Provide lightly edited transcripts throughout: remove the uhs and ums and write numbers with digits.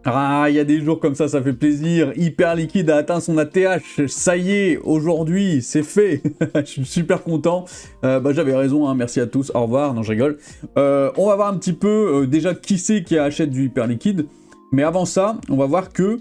Ah, il y a des jours comme ça fait plaisir. Hyperliquid a atteint son ATH. Ça y est, aujourd'hui, c'est fait. Je suis super content. J'avais raison, hein. Merci à tous. Au revoir. Non, je rigole. On va voir un petit peu déjà qui c'est qui achète du Hyperliquid. Mais avant ça, on va voir que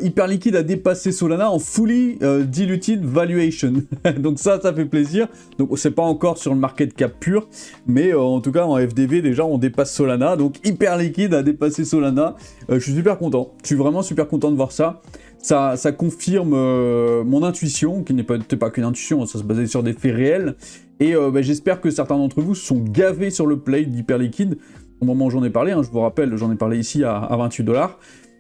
Hyperliquid a dépassé Solana en fully diluted valuation. Donc ça fait plaisir. Donc c'est pas encore sur le market cap pur, mais en tout cas en FDV déjà on dépasse Solana. Donc Hyperliquid a dépassé Solana. Je suis super content. Je suis vraiment super content de voir ça. Ça confirme mon intuition, qui n'était pas qu'une intuition, ça se basait sur des faits réels. Et j'espère que certains d'entre vous se sont gavés sur le play d'Hyperliquid. Au moment où j'en ai parlé, hein, je vous rappelle, j'en ai parlé ici à 28$.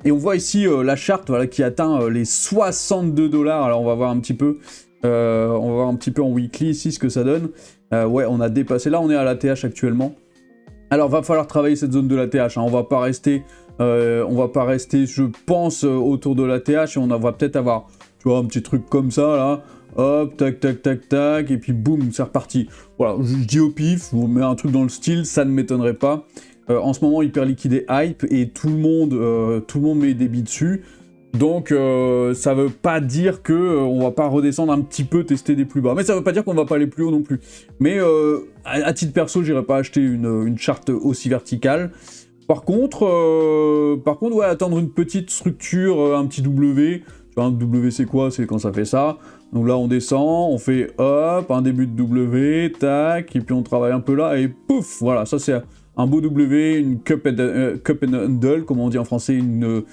Et on voit ici la charte voilà, qui atteint les 62$. Alors on va voir un petit peu, en weekly ici ce que ça donne. Ouais, on a dépassé. Là, on est à l'ATH actuellement. Alors va falloir travailler cette zone de l'ATH. Hein. On va pas rester, je pense, autour de l'ATH. Et on va peut-être avoir, tu vois, un petit truc comme ça là. Hop, tac, tac, tac, tac, et puis boum, c'est reparti. Voilà, je dis au pif, je vous mets un truc dans le style, ça ne m'étonnerait pas. En ce moment, Hyperliquid est hype et tout le monde met des billes dessus. Donc, ça veut pas dire que on va pas redescendre un petit peu, tester des plus bas. Mais ça veut pas dire qu'on va pas aller plus haut non plus. Mais à titre perso, j'irai pas acheter une charte aussi verticale. Par contre, ouais, attendre une petite structure, un petit W. Tu vois, un W c'est quoi? C'est quand ça fait ça. Donc là, on descend, on fait hop, un début de W, tac, et puis on travaille un peu là, et pouf, voilà, ça c'est un beau W, une cup and handle, comme on dit en français, une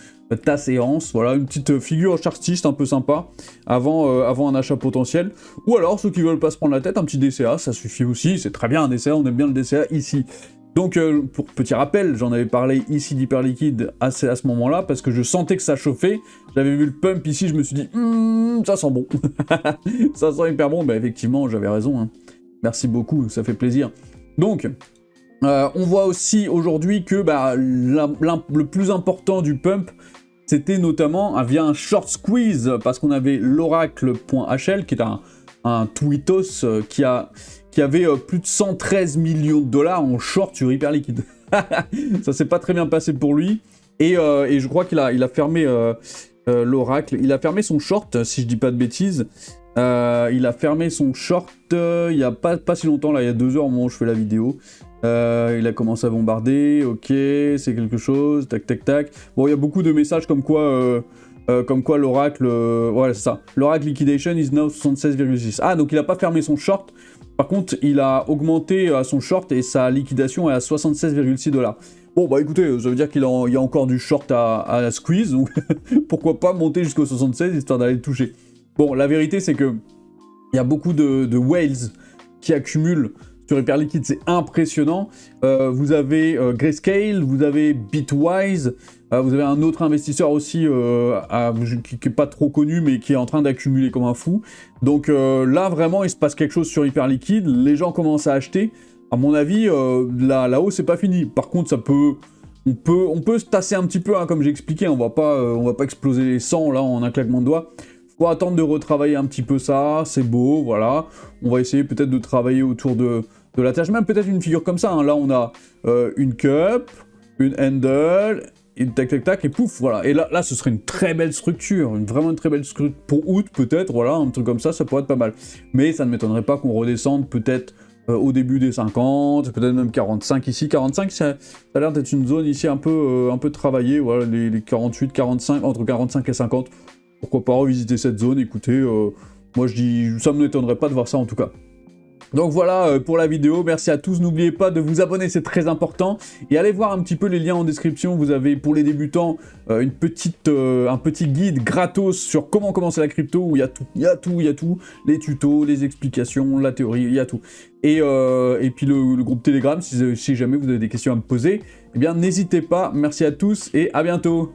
tasse et anse, voilà, une petite figure chartiste un peu sympa, avant un achat potentiel. Ou alors, ceux qui veulent pas se prendre la tête, un petit DCA, ça suffit aussi, c'est très bien un DCA, on aime bien le DCA ici. Donc, pour petit rappel, j'en avais parlé ici d'Hyperliquid à ce moment-là, parce que je sentais que ça chauffait. J'avais vu le pump ici, je me suis dit, ça sent bon. Ça sent hyper bon. Bah, effectivement, j'avais raison. Hein. Merci beaucoup, ça fait plaisir. Donc, on voit aussi aujourd'hui que le plus important du pump, c'était notamment via un short squeeze, parce qu'on avait l'oracle.hl, qui est un tweetos qui avait plus de 113 millions de dollars en short sur Hyperliquid. Ça s'est pas très bien passé pour lui. Et je crois qu'il a fermé l'Oracle. Il a fermé son short, si je dis pas de bêtises. Il a fermé son short il y a pas si longtemps, là, il y a 2 heures au moment où je fais la vidéo. Il a commencé à bombarder, ok, c'est quelque chose, tac tac tac. Bon, il y a beaucoup de messages comme quoi l'Oracle, voilà, c'est ça. L'Oracle liquidation is now 76,6. Ah, donc il a pas fermé son short. Par contre, il a augmenté son short et sa liquidation est à 76,6$. Bon, bah écoutez, ça veut dire qu'il y a encore du short à squeeze, donc pourquoi pas monter jusqu'au 76 histoire d'aller le toucher. Bon, la vérité, c'est que il y a beaucoup de whales qui accumulent sur Hyperliquid, c'est impressionnant. Vous avez Grayscale, vous avez Bitwise, vous avez un autre investisseur aussi qui n'est pas trop connu, mais qui est en train d'accumuler comme un fou. Donc là, vraiment, il se passe quelque chose sur Hyperliquid. Les gens commencent à acheter. À mon avis, la hausse, c'est pas fini. Par contre, on peut se tasser un petit peu, hein, comme j'ai expliqué. On va pas exploser les 100 là en un claquement de doigts. Faut attendre de retravailler un petit peu ça, c'est beau, voilà. On va essayer peut-être de travailler autour de la tâche, même peut-être une figure comme ça. Hein. Là, on a une cup, une handle, une tac tac tac, et pouf, voilà. Et là, ce serait une très belle structure, vraiment une très belle structure pour août, peut-être, voilà, un truc comme ça pourrait être pas mal. Mais ça ne m'étonnerait pas qu'on redescende peut-être au début des 50, peut-être même 45 ici. 45, ça a l'air d'être une zone ici un peu travaillée, voilà, les 48, 45, entre 45 et 50. Pourquoi pas revisiter cette zone, écoutez, moi je dis, ça ne m'étonnerait pas de voir ça en tout cas. Donc voilà pour la vidéo, merci à tous, n'oubliez pas de vous abonner, c'est très important, et allez voir un petit peu les liens en description, vous avez pour les débutants un petit guide gratos sur comment commencer la crypto, où il y a tout, les tutos, les explications, la théorie, il y a tout. Et puis le groupe Telegram, si jamais vous avez des questions à me poser, eh bien n'hésitez pas, merci à tous et à bientôt.